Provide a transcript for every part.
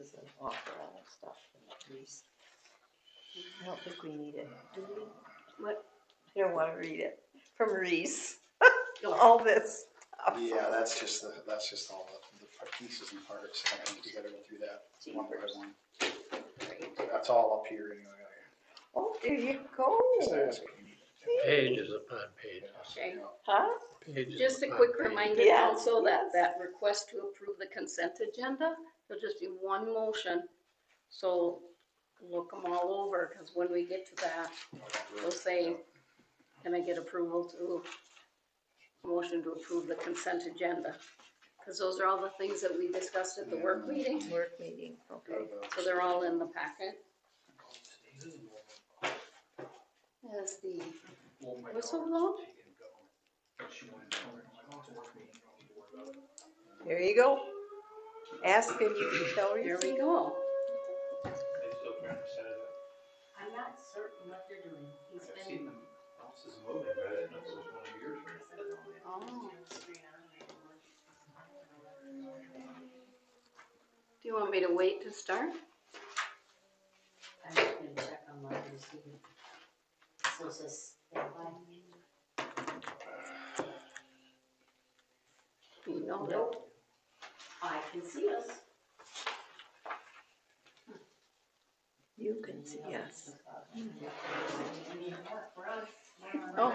is an awful lot of stuff from Reese. I don't think we need it, do we? What? I don't want to read it from Reese. All this stuff. Yeah, that's just all the pieces and parts. I need to go through that one by one. That's all up here anyway. Oh, there you go. Just ask if you need it. Pages upon pages. Okay. Huh? Pages Just a upon quick pages. reminder Yes, also yes. that request to approve the consent agenda, there'll just be one motion. So look them all over, because when we get to that, we'll say, can I get approval to, motion to approve the consent agenda? Because those are all the things that we discussed at the work meeting. Work meeting, okay. So they're all in the packet. As the whistle blow. There you go. Ask and you can tell Here Reese. we go. They still trying to set it up. I'm not certain what they're doing. I've seen them houses moving, but I didn't know if it was one of yours. Oh. Do you want me to wait to start? I'm just gonna check on my receipt. So it says standby. You know that. Nope. I can see us. You can see us. Oh.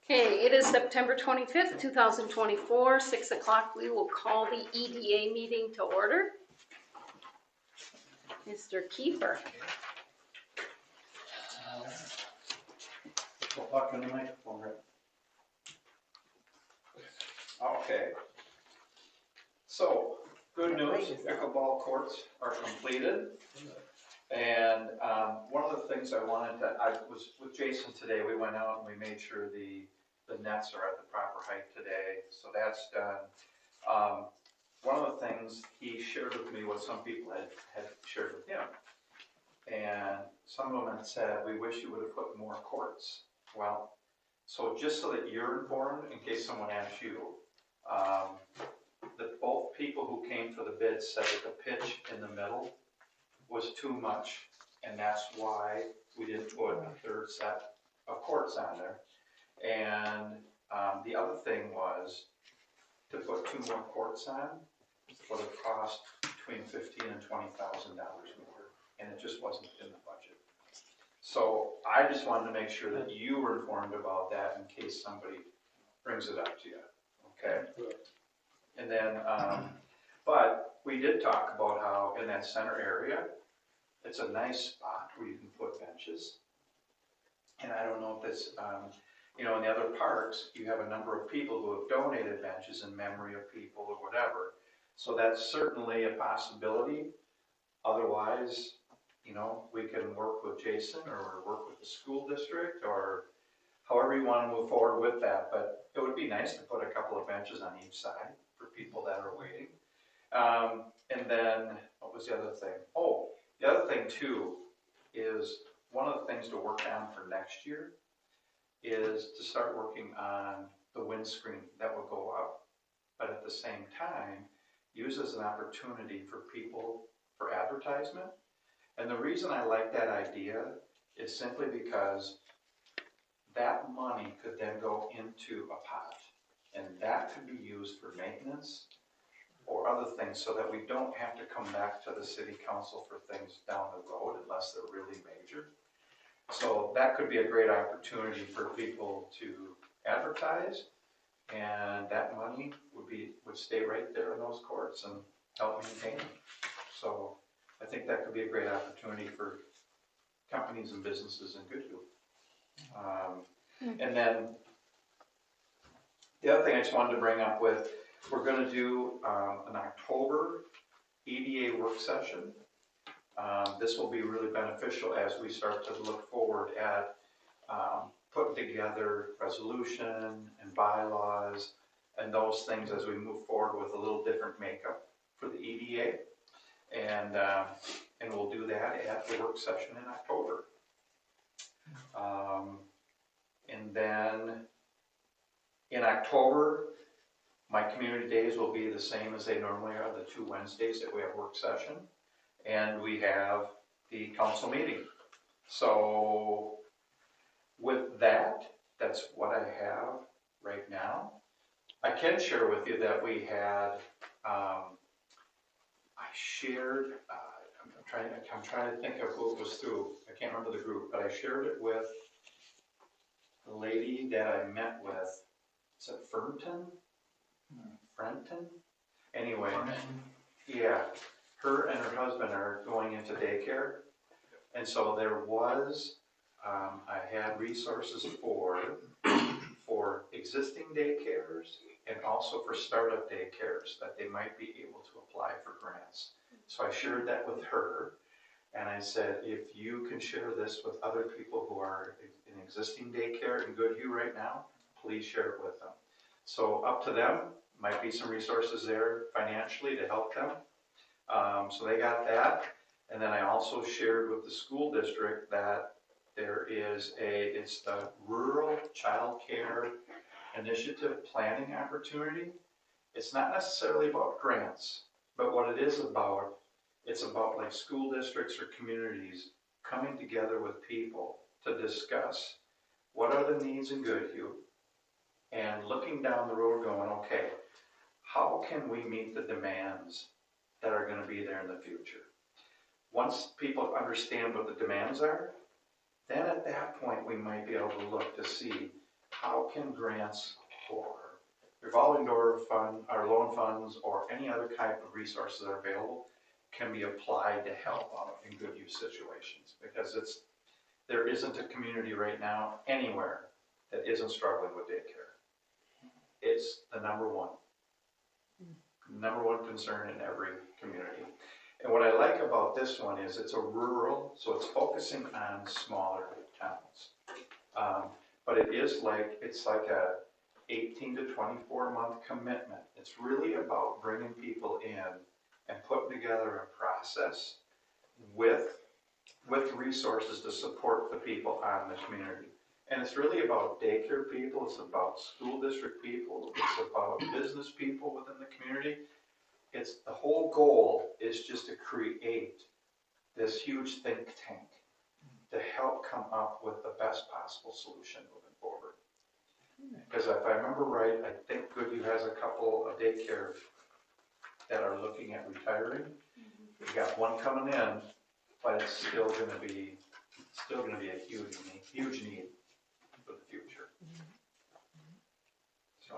Okay, it is September 25th, 2024, 6 o'clock. We will call the EDA meeting to order. Mr. Kiefer. We'll talk in the microphone, right? Okay. So, good news, pickleball courts are completed. And one of the things I was with Jason today, we went out and we made sure the nets are at the proper height today, so that's done. One of the things he shared with me what some people had shared with him. And some of them had said, we wish you would have put more courts. Well, so just so that you're informed, in case someone asks you, that both people who came for the bid said that the pitch in the middle was too much, and that's why we didn't put a third set of courts on there. And the other thing was to put 2 more courts on would have cost between $15,000 and $20,000 more, and it just wasn't in the budget. So I just wanted to make sure that you were informed about that in case somebody brings it up to you, okay? And then, but we did talk about how in that center area, it's a nice spot where you can put benches. And I don't know if this, in the other parks, you have a number of people who have donated benches in memory of people or whatever. So that's certainly a possibility. Otherwise, we can work with Jason or work with the school district or however you want to move forward with that. But it would be nice to put a couple of benches on each side for people that are waiting. And then, what was the other thing? Oh, the other thing too is one of the things to work on for next year is to start working on the windscreen that will go up, but at the same time, use as an opportunity for people for advertisement. And the reason I like that idea is simply because that money could then go into a pot, and that could be used for maintenance or other things so that we don't have to come back to the city council for things down the road unless they're really major. So that could be a great opportunity for people to advertise, and that money would stay right there in those courts and help maintain them. So I think that could be a great opportunity for companies and businesses in Goodhue. And then the other thing I just wanted to bring up with, we're going to do an October EDA work session. This will be really beneficial as we start to look forward at putting together resolution and bylaws and those things as we move forward with a little different makeup for the EDA. And we'll do that at the work session in October. And then in October, My community days will be the same as they normally are, the 2 Wednesdays that we have work session, and we have the council meeting. So with that, that's what I have right now. I can share with you that we had, I shared, I'm trying to think of who it was through. I can't remember the group, but I shared it with the lady that I met with. Is it Fernton? Frenton? Anyway, yeah, her and her husband are going into daycare. And so there was, I had resources for existing daycares and also for startup daycares that they might be able to apply for grants. So I shared that with her, and I said, if you can share this with other people who are in existing daycare in Goodhue right now, please share it with them. So up to them, might be some resources there financially to help them. So they got that. And then I also shared with the school district that there is it's the Rural Child Care Initiative Planning Opportunity. It's not necessarily about grants, but what it is about, it's about like school districts or communities coming together with people to discuss what are the needs in Goodhue and looking down the road going, okay, how can we meet the demands that are going to be there in the future? Once people understand what the demands are, then at that point we might be able to look to see how can grants or revolving door fund, or loan funds, or any other type of resources that are available can be applied to help out in good use situations. Because there isn't a community right now anywhere that isn't struggling with daycare. It's the number one concern in every community. And what I like about this one is it's a rural, so it's focusing on smaller towns. But it's like a 18 to 24 month commitment. It's really about bringing people in and putting together a process with resources to support the people on the community. And it's really about daycare people, it's about school district people, it's about business people within the community. It's the whole goal is just to create this huge think tank to help come up with the best possible solution moving forward. Because if I remember right, I think Goodhue has a couple of daycares that are looking at retiring. We've got one coming in, but it's still going to be a huge need for the future. So,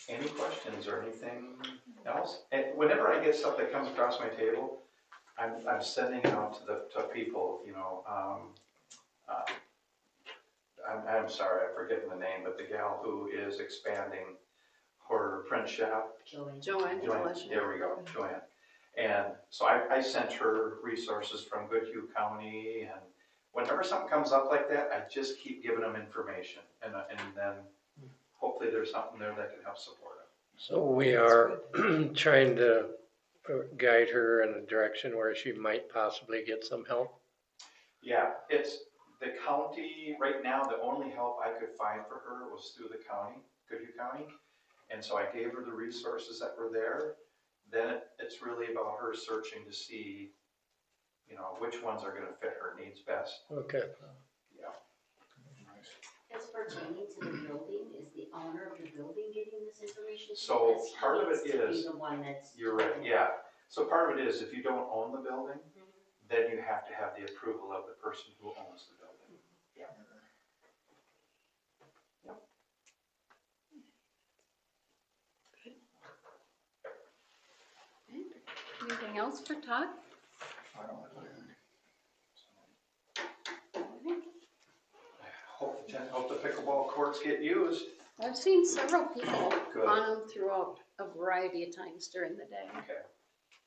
any questions or anything else? And whenever I get stuff that comes across my table, I'm sending it out to people. You know, I'm sorry, I'm forgetting the name, but the gal who is expanding her print shop. Joanne. There we go, Joanne. And so I sent her resources from Goodhue County, and whenever something comes up like that, I just keep giving them information, and then hopefully there's something there that can help support it. So we are trying to guide her in a direction where she might possibly get some help. Yeah, it's the county, right now, the only help I could find for her was through the county, Goodhue County. And so I gave her the resources that were there. Then it's really about her searching to see, you know, which ones are going to fit her needs best. Okay. Yeah. As pertaining to the building, is the owner of the building getting this information? So Because he part of it needs to be is- the one that's. You're right, yeah. So part of it is if you don't own the building, then you have to have the approval of the person who owns the building. Yeah. Anything else for Todd? I don't have anything. Hope the pickleball courts get used. I've seen several people Good. on them throughout a variety of times during the day, Okay.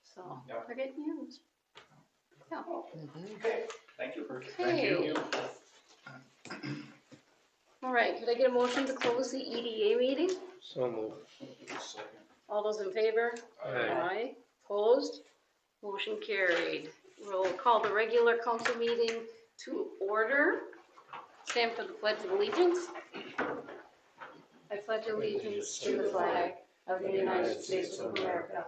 so Yep. they're getting used. Yeah. Okay, thank you. Okay. All right, could I get a motion to close the EDA meeting? So move. All those in favor? Aye. Opposed? Motion carried. We'll call the regular council meeting to order. Stand for the pledge of allegiance. I I pledge allegiance to the flag of the United States of America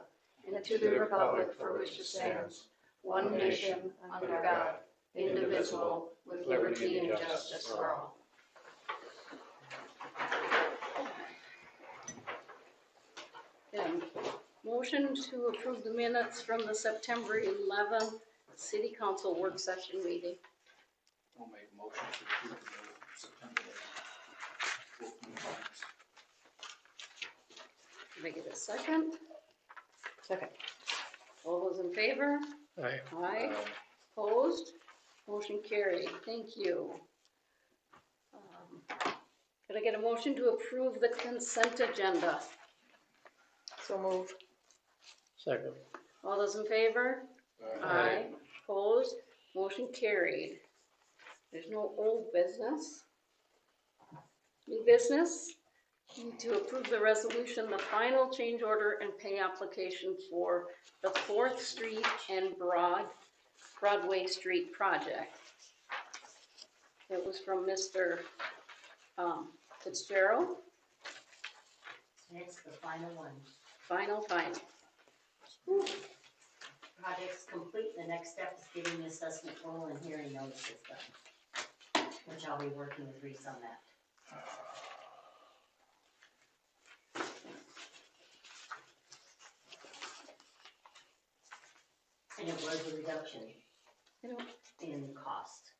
and to the republic for which it stands, one nation, under God, indivisible, with liberty and justice for all. Then, motion to approve the minutes from the September 11th City Council work session meeting. I'll make a motion to approve the September 11th. Can I get a second? Second. All those in favor? Aye. Aye. Opposed? Motion carried. Thank you. Could I get a motion to approve the consent agenda? So moved. Second. All those in favor? Aye. Opposed? Motion carried. There's no old business. New business? Need to approve the resolution, the final change order and pay application for the 4th Street and Broadway Street project. It was from Mr. Fitzgerald. And it's the final one. Final. Project's complete, the next step is getting the assessment roll and hearing notices done, which I'll be working with Reese on that. And it was a reduction in cost.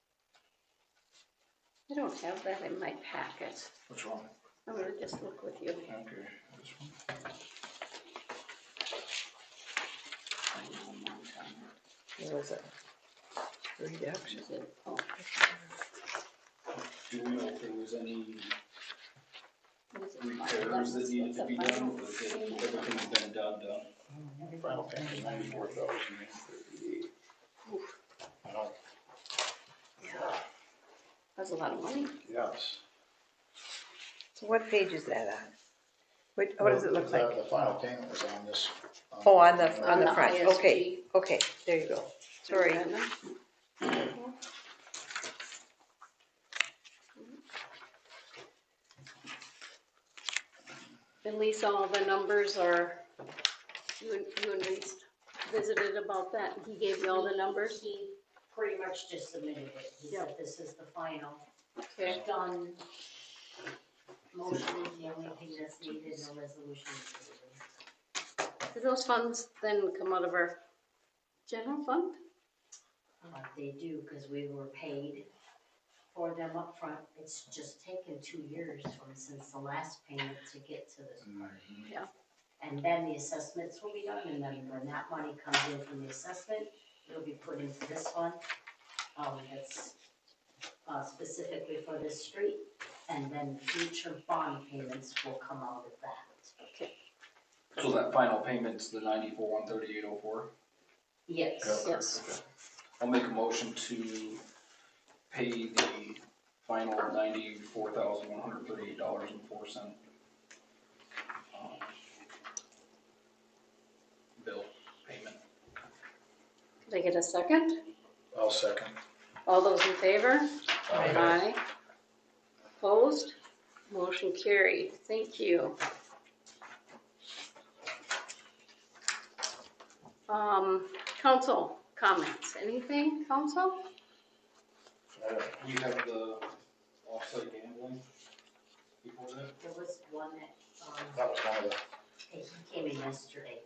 I don't have that in my packet. Which one? I'm gonna just look with you. Okay, this one. What was it? Reduction. Is it- oh, Do we know if there was any what is it? repairs that needed to be That's the done, final or is it payment. everything's been done? Final payment, 94,038. I don't. That's a lot of money. Yes. So what page is that on? What does it look like? The final payment was on this. Oh, on the On front, the okay, okay, there you go. Sorry. At least all the numbers are, you and Reese visited about that, he gave you all the numbers? He pretty much just submitted it. He said this is the final, Okay, done. Motion is the only thing that's needed, no resolution is needed. do those funds then come out of our general fund? They do, because we were paid for them up front. It's just taken 2 years since the last payment to get to this part. Yeah. And then the assessments will be done, and then when that money comes in from the assessment, it'll be put into this fund. That's specifically for this street, and then future bond payments will come out of that. Okay. So that final payment's the 94,138.04. Yes. Yes. I'll make a motion to pay the final $94,138.04 bill payment. Did I get a second? I'll second. All those in favor? Aye. Opposed? Motion carried. Thank you. Council comments. Anything, council? We have the offsite gambling before that. There was one That was one of the. he came in yesterday.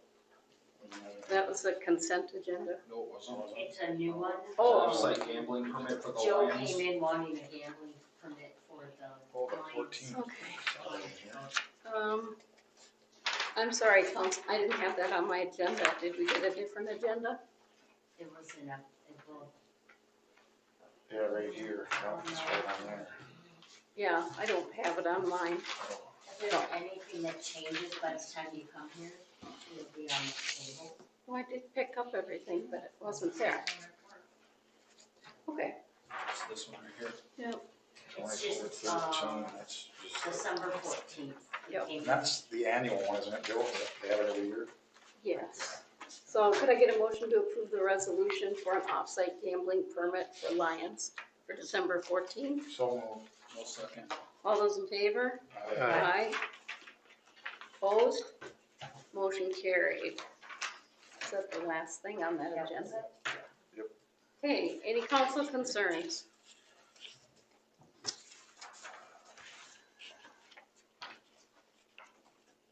That was the consent agenda. No, it wasn't. It's a new one. Oh. Offsite gambling permit for the Joe Lions. came in wanting a gambling permit for the Oh, the Lions. 14. Okay. I'm sorry, council, I didn't have that on my agenda. Did we get a different agenda? It was in a, Yeah, right here. No, it's right on there. Yeah, I don't have it on mine. if there's anything that changes by the time you come here, it'll be on the table. Oh, I did pick up everything, but it wasn't there. Okay. It's this one right here. Yeah. It's 24, just, 13, that's just. December 14th. Yep. Came in. That's the annual one, isn't it, Joe? They have it every year. Yes. So could I get a motion to approve the resolution for an off-site gambling permit for Lions for December 14th? So moved. No second. All those in favor? Aye. Opposed? Motion carried. Is that the last thing on that That was agenda? it. Okay, any council concerns?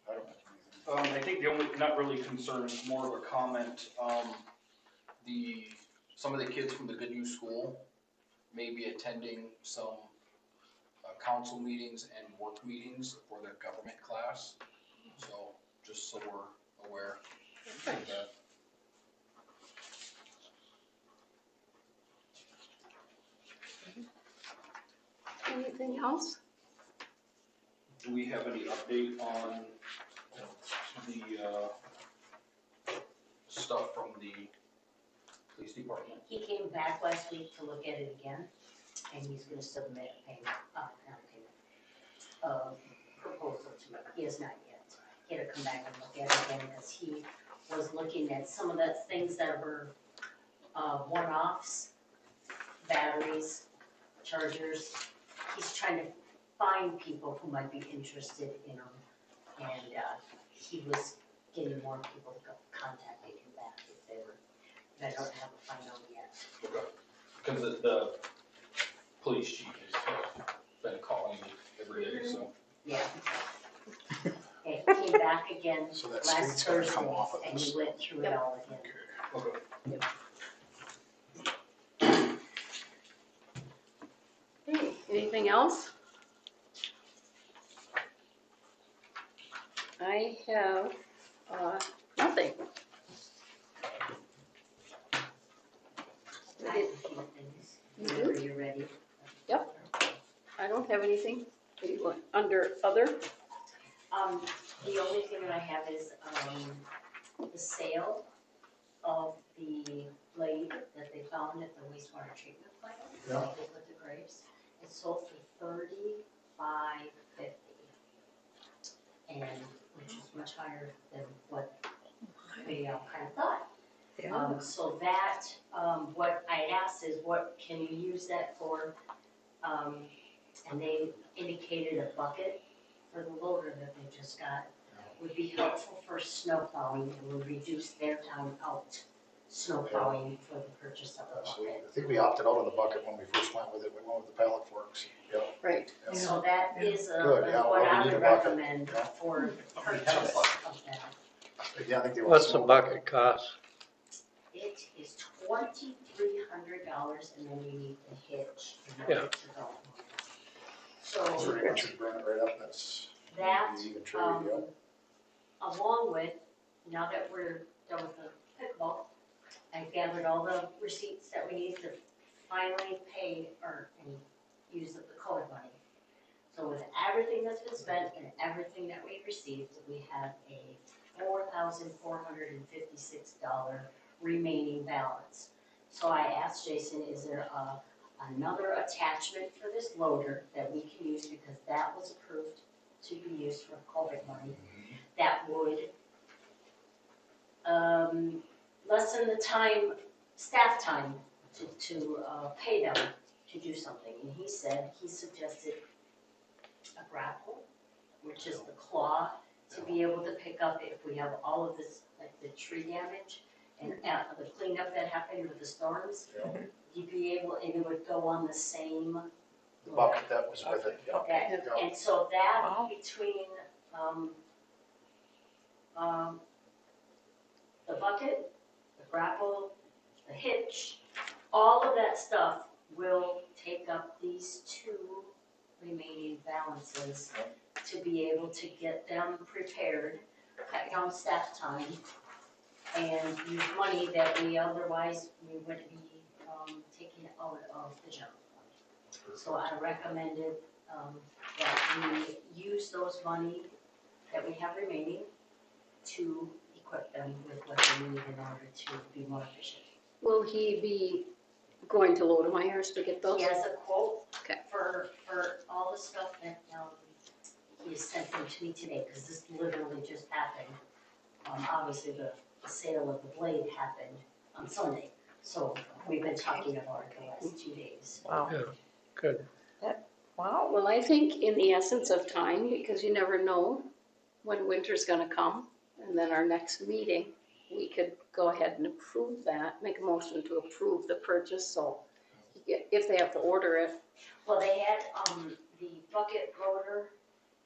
I don't have anything. I think the only, not really concern, more of a comment, some of the kids from the Good News School may be attending some council meetings and work meetings for their government class. So, just so we're aware of that. Anything else? Do we have any update on the stuff from the police department? He came back last week to look at it again, and he's gonna submit a payment, not a payment, proposal to me. He has not yet. He had to come back and look at it again, because he was looking at some of the things that were, one-offs, batteries, chargers. He's trying to find people who might be interested in them, and, he was getting more people to go contacting him back if they were, but I don't have a final yet. Okay. Because the police chief has been calling me every day, so. Yeah. Okay, he came back again So that last street's gonna Thursday, come off of and this. he went through it all again. Okay. Okay, anything else? I have, nothing. I have a few things, whenever you're ready. I don't have anything. Are you going under other? The only thing that I have is, the sale of the blade that they found at the wastewater treatment plant. Yeah. They put the grapes. It sold for $35.50. And, which is much higher than what we all kind of thought. So that, what I asked is, what can you use that for? And they indicated a bucket for the loader that they just got would be helpful for snow plowing and would reduce their time out snow plowing for the purchase of a Absolutely. bucket. I think we opted out of the bucket when we first went with it. We went with the pallet forks. Yep. Right. Yep. So that is Good, yeah, what well, we I need would a bucket. recommend Yeah. for Yeah. purchase of that. Yeah, I think they want What's the small bucket cost? It is $2,300 and then you need the hitch in order to go. So So Richard bring it right up. That's that, easy to trade. Yeah. along with, now that we're done with the pickleball, I've gathered all the receipts that we need to finally pay and use up the COVID money. So with everything that's been spent and everything that we've received, we have a $4,456 remaining balance. So I asked Jason, is there another attachment for this loader that we can use, because that was approved to be used for COVID money, that would lessen the time, staff time to pay them to do something. And he said, he suggested a grapple, which is the claw, to be able to pick up if we have all of this, like the tree damage and the cleanup that happened with the storms. Yeah. You'd be able, and it would go on the same. The bucket that was with it. Yeah. That, Yeah. and so that between, the bucket, the grapple, the hitch, all of that stuff will take up these two remaining balances to be able to get them prepared, cut down staff time, and use money that we otherwise, we would be, taking out of the general fund. So I recommended, that we use those money that we have remaining to equip them with what they need in order to be more efficient. Will he be going to Lodemeyer's to get those? He has a quote Okay. for all the stuff that, he sent them to me today, because this literally just happened. Obviously, the sale of the blade happened on Sunday, so we've been talking about it the last 2 days. Wow. Yeah, good. Wow. Well, I think in the essence of time, because you never know when winter's gonna come, and then our next meeting, we could go ahead and approve that, make a motion to approve the purchase, so if they have to order it. Well, they had, the bucket loader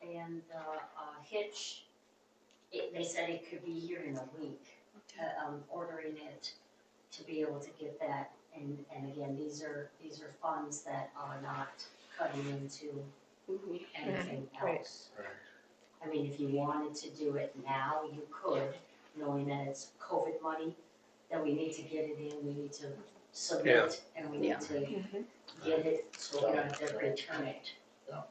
and the hitch, they said it could be here in a week, ordering it to be able to get that. And again, these are funds that are not cutting into anything Right. else. I mean, if you wanted to do it now, you could, knowing that it's COVID money, that we need to get it in, we need to submit, and we need to get it, so we don't have to return it. Yeah.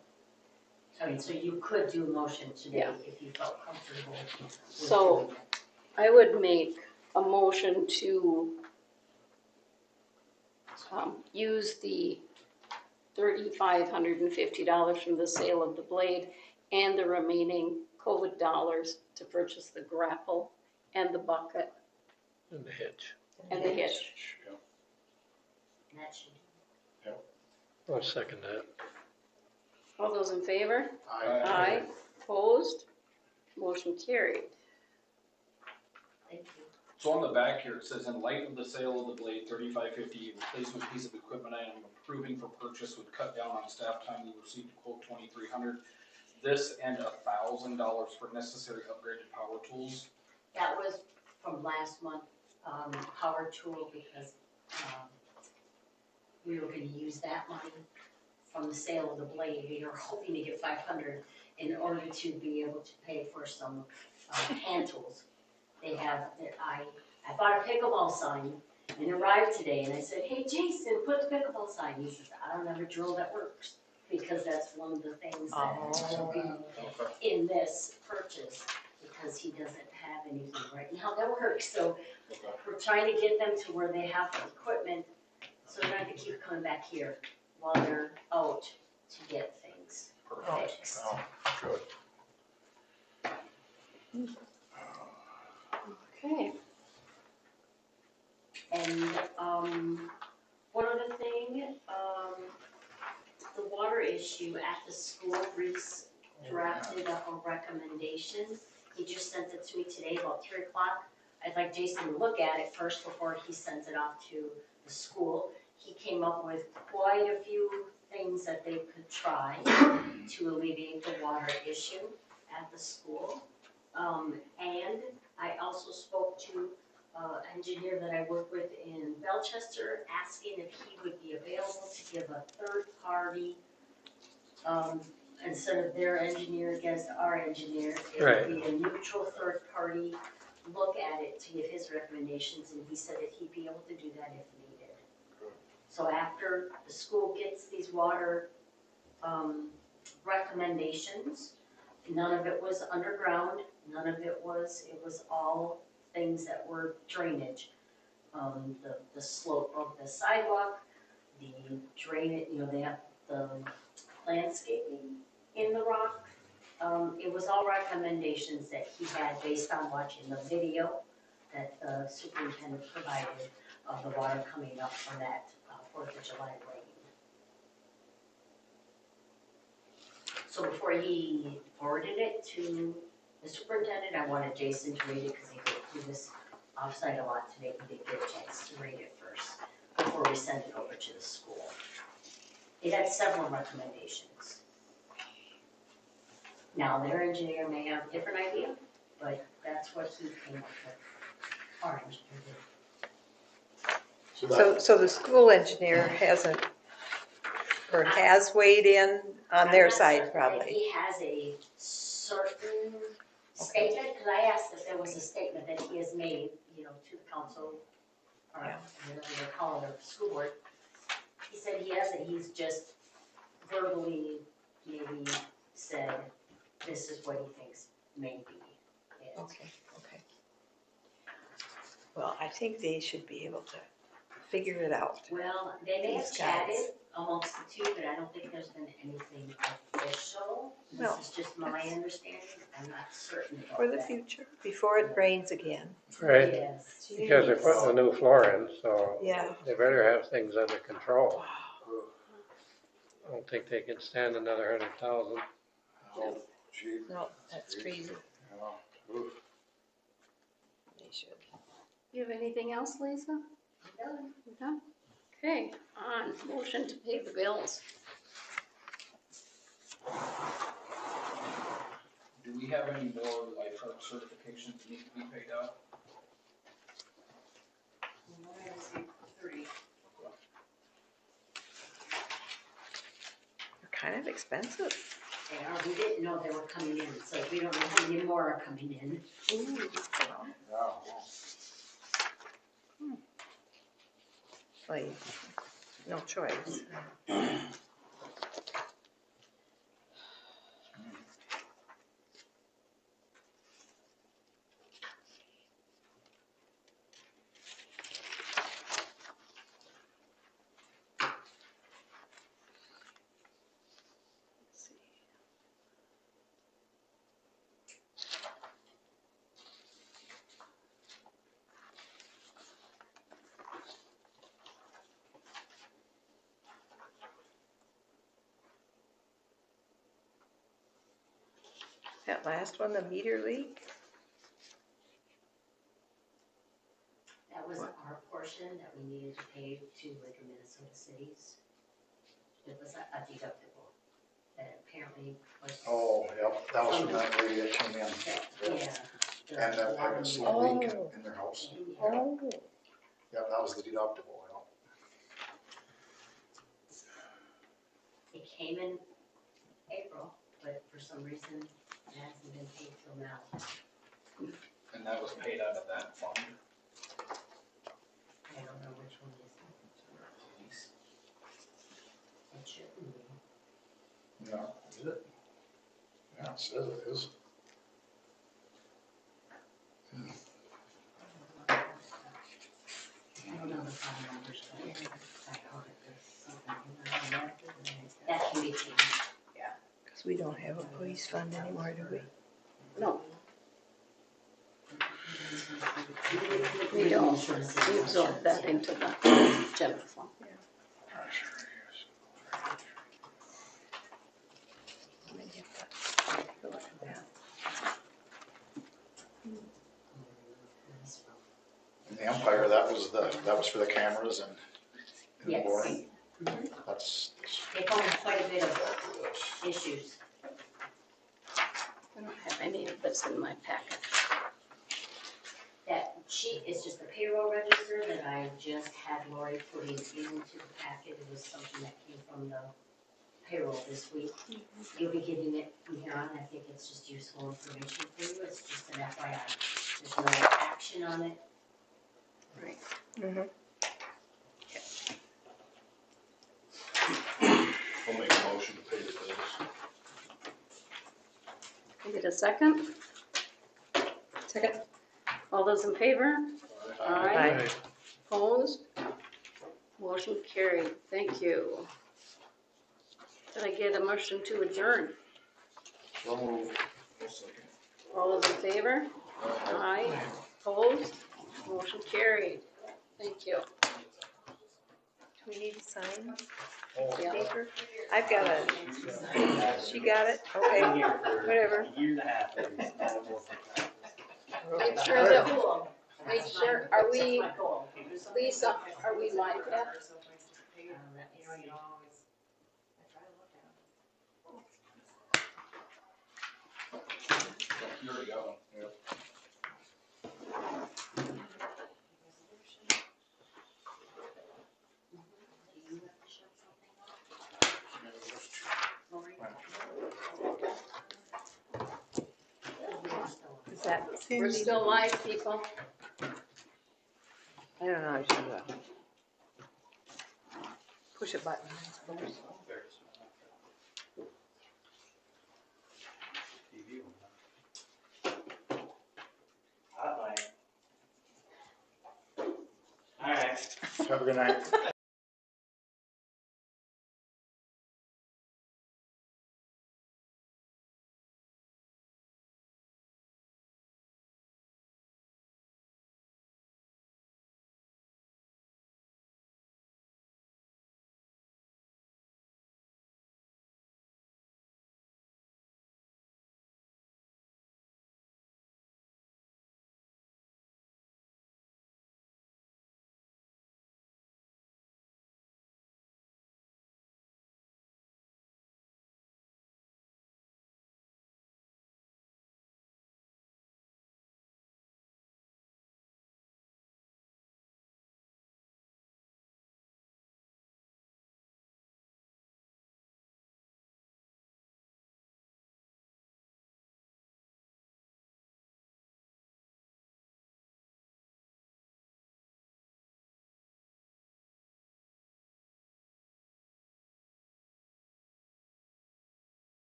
I mean, so you could do a motion today Yeah. if you felt comfortable with So- doing it. I would make a motion to use the $3,550 from the sale of the blade and the remaining COVID dollars to purchase the grapple and the bucket And the hitch. and the hitch. Yeah. And that should, I'll second that. All those in favor? I, Opposed? Motion carried. thank you. So on the back here, it says, in light of the sale of the blade, $3,550, replacement piece of equipment I am approving for purchase would cut down on staff time. We received a quote $2,300. This and $1,000 for necessary upgraded power tools. That was from last month, power tool, because, we were gonna use that money from the sale of the blade. We were hoping to get 500 in order to be able to pay for some, hand tools. They have, I bought a pickleball sign and it arrived today, and I said, hey, Jason, put the pickleball sign. He says, I don't have a drill that works, because that's one of the things that will be in this purchase, because he doesn't have anything right now that works. So we're trying to get them to where they have the equipment, so they don't have to keep coming back here while they're out to get things fixed. oh, good. Okay. And, one other thing, the water issue at the school, Reese drafted up a recommendation. He just sent it to me today about 3 o'clock. I'd like Jason to look at it first before he sends it off to the school. He came up with quite a few things that they could try to alleviate the water issue at the school. And I also spoke to an engineer that I work with in Belchester, asking if he would be available to give a third party, instead of their engineer against our engineer, it would be a neutral third party look at it to give his recommendations, and he said that he'd be able to do that if needed. So after the school gets these water recommendations, none of it was underground, none of it was all things that were drainage. The slope of the sidewalk, the drainage, they have the landscaping in the rock. It was all recommendations that he had based on watching the video that the superintendent provided of the water coming up from that 4th of July rain. So before he forwarded it to the superintendent, I wanted Jason to read it, because he was offsite a lot today. He didn't get a chance to read it first before we sent it over to the school. It had several recommendations. Now, their engineer may have a different idea, but that's what he came up with. Our engineer did. So the school engineer hasn't, or has weighed in on their side probably. He has a certain statement, because I asked if there was a statement that he has made, to the council, or whatever they call it, or the school board. He said he hasn't, he's just verbally maybe said, this is what he thinks maybe it. Okay. Well, I think they should be able to figure it out. Well, they may have These guys. chatted amongst the two, but I don't think there's been anything official. Well, This is just my understanding, I'm not certain about For the that. future, before it rains again. Right, Yes. because they're putting a new floor in, so Yeah. they better have things under control. I don't think they can stand another 100,000. Oh, gee, No, that's crazy. yeah, oof. They should. You have anything else, Lisa? You're done? Okay, on, motion to pay the bills. Do we have any more lifeguard certifications that need to be paid out? Three. They're kind of expensive. They are, we didn't know they were coming in, so we don't know how many more are coming in. Yeah, Like, no choice. That last one, the meter leak, That was our portion that we needed to pay to like a Minnesota cities. It was a deductible that apparently was. oh, yep, that was from that lady that came in. Yeah. And that had a slow leak in their house. oh, Yep, that was the deductible, It came in April, but for some reason it hasn't been paid till now. And that was paid out of that fund. I don't know which one is it. It shouldn't be. yeah. No, is it? Yeah, it says it is. I don't know the phone numbers, but I called it this something. That can be changed. because we don't have a police fund anymore, do we? No, we don't. We absorb that into the general fund. I may have to take a look at that. In the Empire, that was for the cameras and the Yes. boarding. That's, They found quite a bit of issues. I don't have any of this in my packet. That sheet is just the payroll register that I just had Lori putting into the packet. It was something that came from the payroll this week. You'll be getting it from here on. I think it's just useful information for you. It's just an FYI. There's no action on it. Right. Mhm. I'll make a motion to pay the bills. Can I get a second? Second. All those in favor? Aye. Right. Opposed? Motion carried. Thank you. Did I get a motion to adjourn? so moved. All those in favor? Aye. Opposed? Motion carried. Thank you. Do we need to sign Yeah. paper? I've got it. She got it? Okay, whatever. Make sure that, make sure, are we, Lisa, are we live yet? You already got one. Is that We're still live, people. I don't know how to do that. Push a button, I suppose. All right. Have a good night.